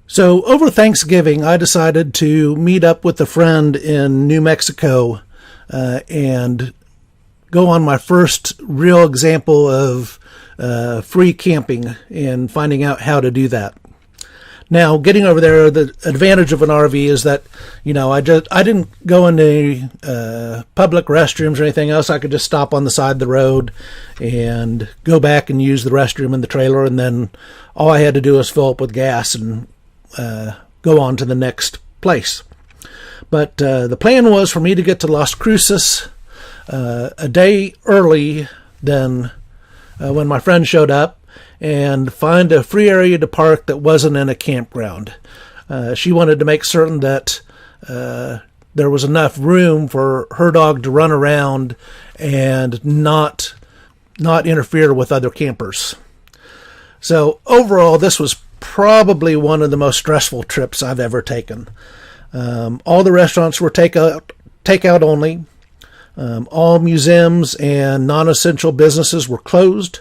So over Thanksgiving, I decided to meet up with a friend in New Mexico and go on my first real example of free camping and finding out how to do that. Now, getting over there, the advantage of an RV is that, I didn't go into public restrooms or anything else. I could just stop on the side of the road and go back and use the restroom in the trailer, and then all I had to do was fill up with gas and go on to the next place. But the plan was for me to get to Las Cruces a day early than when my friend showed up, and find a free area to park that wasn't in a campground. She wanted to make certain that there was enough room for her dog to run around and not interfere with other campers. So overall, this was probably one of the most stressful trips I've ever taken. All the restaurants were takeout only. All museums and non-essential businesses were closed.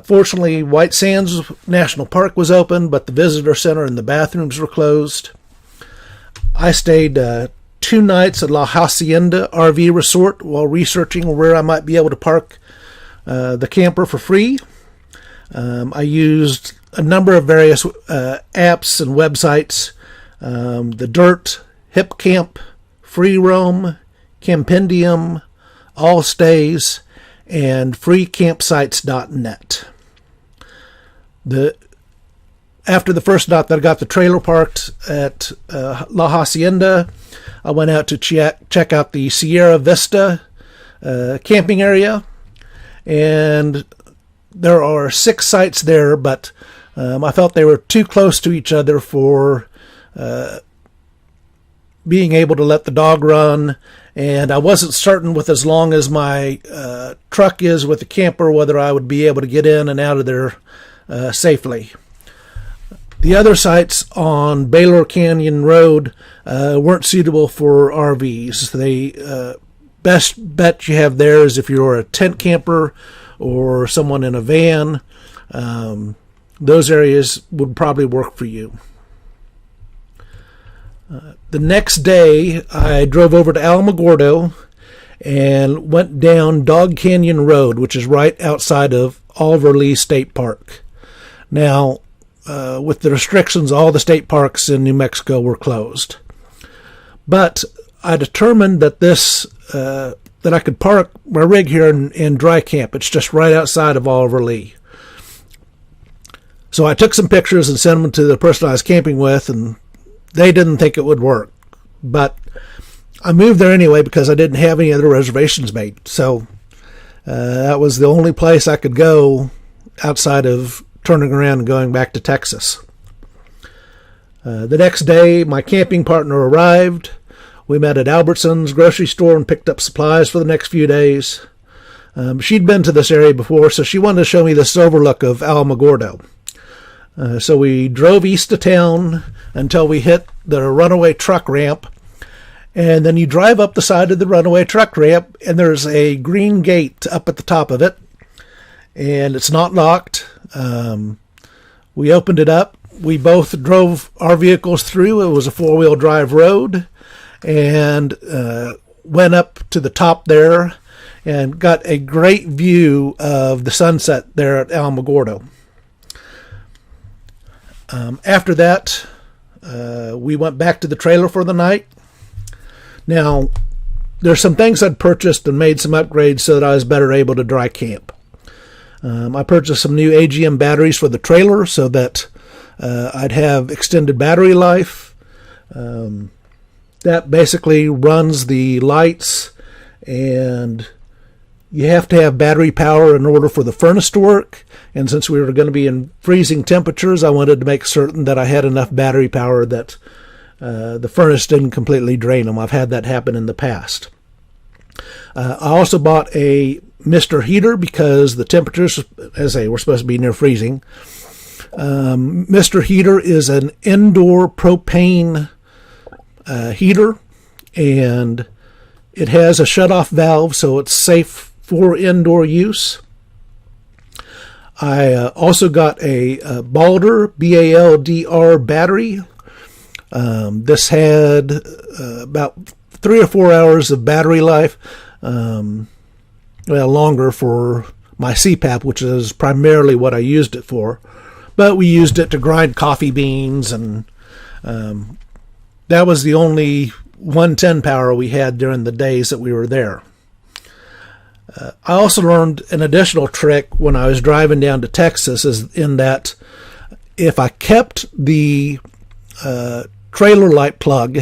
Fortunately, White Sands National Park was open, but the visitor center and the bathrooms were closed. I stayed 2 nights at La Hacienda RV Resort while researching where I might be able to park the camper for free. I used a number of various apps and websites, the Dyrt, Hipcamp, Free Roam, Campendium, All Stays, and freecampsites.net. After the first night that I got the trailer parked at La Hacienda, I went out to check out the Sierra Vista camping area, and there are 6 sites there, but I felt they were too close to each other for being able to let the dog run, and I wasn't certain with as long as my truck is with the camper whether I would be able to get in and out of there safely. The other sites on Baylor Canyon Road weren't suitable for RVs. The best bet you have there is if you're a tent camper or someone in a van. Those areas would probably work for you. The next day, I drove over to Alamogordo and went down Dog Canyon Road, which is right outside of Oliver Lee State Park. Now, with the restrictions, all the state parks in New Mexico were closed. But I determined that that I could park my rig here in dry camp. It's just right outside of Oliver Lee. So I took some pictures and sent them to the person I was camping with, and they didn't think it would work. But I moved there anyway because I didn't have any other reservations made. So that was the only place I could go outside of turning around and going back to Texas. The next day, my camping partner arrived. We met at Albertson's grocery store and picked up supplies for the next few days. She'd been to this area before, so she wanted to show me this overlook of Alamogordo. So we drove east of town until we hit the runaway truck ramp. And then you drive up the side of the runaway truck ramp, and there's a green gate up at the top of it. And it's not locked. We opened it up. We both drove our vehicles through. It was a 4-wheel drive road. And went up to the top there and got a great view of the sunset there at Alamogordo. After that, we went back to the trailer for the night. Now, there's some things I'd purchased and made some upgrades so that I was better able to dry camp. I purchased some new AGM batteries for the trailer so that I'd have extended battery life. That basically runs the lights, and you have to have battery power in order for the furnace to work. And since we were going to be in freezing temperatures, I wanted to make certain that I had enough battery power that the furnace didn't completely drain them. I've had that happen in the past. I also bought a Mr. Heater because the temperatures, as I say, were supposed to be near freezing. Mr. Heater is an indoor propane heater, and it has a shut-off valve, so it's safe for indoor use. I also got a Baldr, B-A-L-D-R battery. This had about 3 or 4 hours of battery life. Well, longer for my CPAP, which is primarily what I used it for. But we used it to grind coffee beans, and that was the only 110 power we had during the days that we were there. I also learned an additional trick when I was driving down to Texas, is in that if I kept the trailer light plug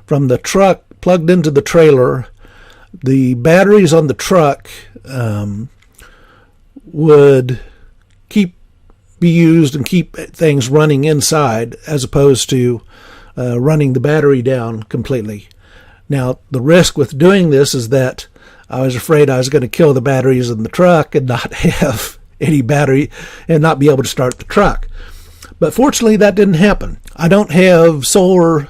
from the truck plugged into the trailer, the batteries on the truck would be used and keep things running inside, as opposed to running the battery down completely. Now, the risk with doing this is that I was afraid I was going to kill the batteries in the truck and not have any battery and not be able to start the truck. But fortunately, that didn't happen. I don't have solar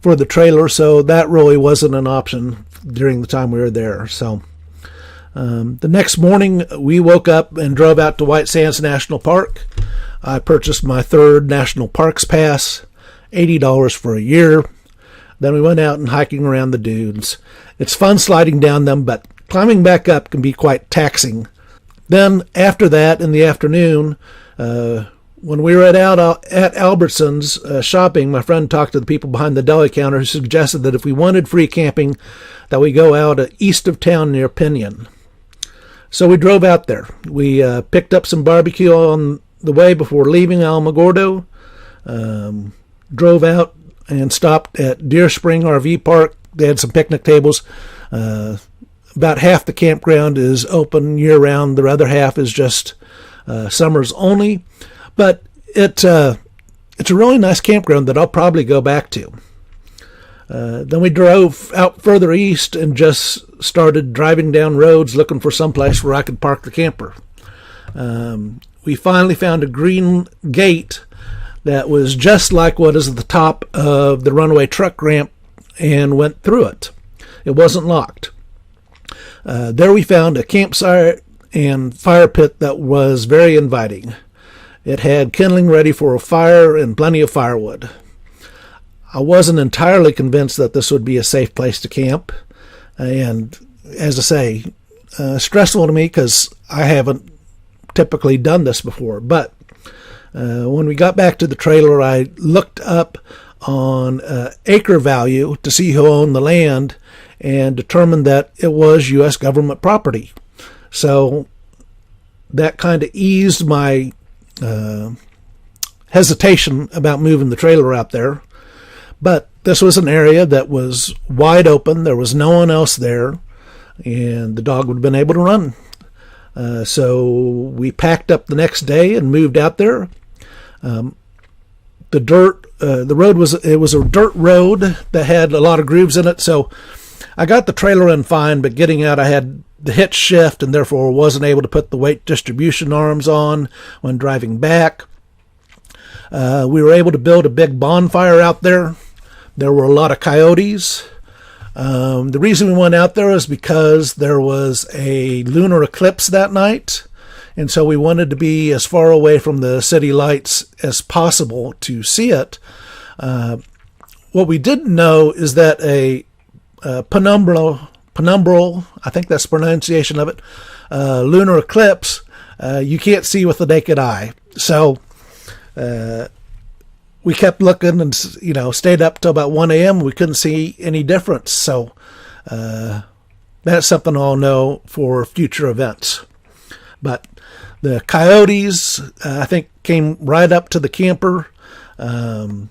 for the trailer, so that really wasn't an option during the time we were there. So the next morning, we woke up and drove out to White Sands National Park. I purchased my 3rd National Parks Pass, $80 for a year. Then we went out and hiking around the dunes. It's fun sliding down them, but climbing back up can be quite taxing. Then after that, in the afternoon, when we were at Albertsons shopping, my friend talked to the people behind the deli counter, who suggested that if we wanted free camping, that we go out east of town near Pinion. So we drove out there. We picked up some barbecue on the way before leaving Alamogordo, drove out and stopped at Deer Spring RV Park. They had some picnic tables. About half the campground is open year-round. The other half is just summers only. But it's a really nice campground that I'll probably go back to. Then we drove out further east and just started driving down roads looking for someplace where I could park the camper. We finally found a green gate that was just like what is at the top of the runaway truck ramp and went through it. It wasn't locked. There we found a campsite and fire pit that was very inviting. It had kindling ready for a fire and plenty of firewood. I wasn't entirely convinced that this would be a safe place to camp. And as I say, stressful to me because I haven't typically done this before. But when we got back to the trailer, I looked up on acre value to see who owned the land and determined that it was U.S. government property. So that kind of eased my hesitation about moving the trailer out there. But this was an area that was wide open. There was no one else there, and the dog would have been able to run. So we packed up the next day and moved out there. The road was a dirt road that had a lot of grooves in it. So I got the trailer in fine, but getting out, I had the hitch shift and therefore wasn't able to put the weight distribution arms on when driving back. We were able to build a big bonfire out there. There were a lot of coyotes. The reason we went out there is because there was a lunar eclipse that night, and so we wanted to be as far away from the city lights as possible to see it. What we didn't know is that a penumbral, I think that's the pronunciation of it, lunar eclipse, you can't see with the naked eye. So we kept looking and, stayed up till about 1 a.m. We couldn't see any difference. So that's something I'll know for future events. But the coyotes, I think, came right up to the camper. And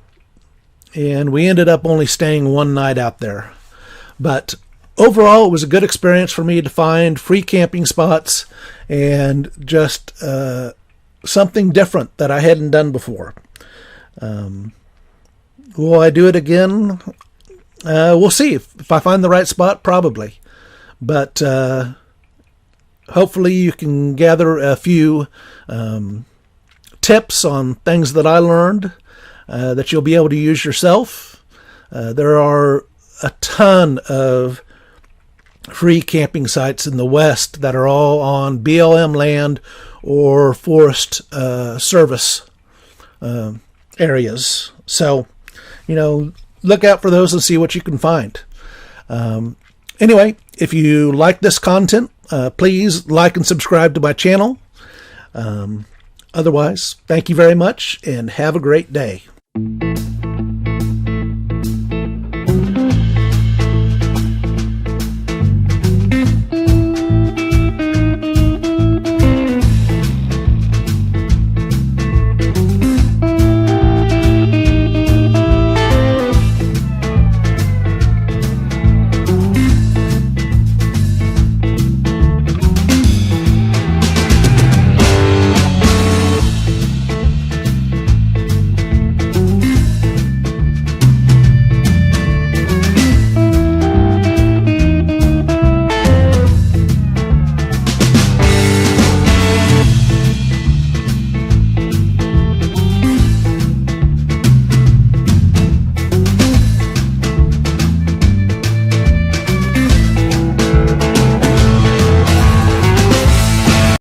we ended up only staying one night out there. But overall, it was a good experience for me to find free camping spots and just something different that I hadn't done before. Will I do it again? We'll see. If I find the right spot, probably. But hopefully you can gather a few tips on things that I learned that you'll be able to use yourself. There are a ton of free camping sites in the West that are all on BLM land or Forest Service areas. So, look out for those and see what you can find. Anyway, if you like this content, please like and subscribe to my channel. Otherwise, thank you very much and have a great day.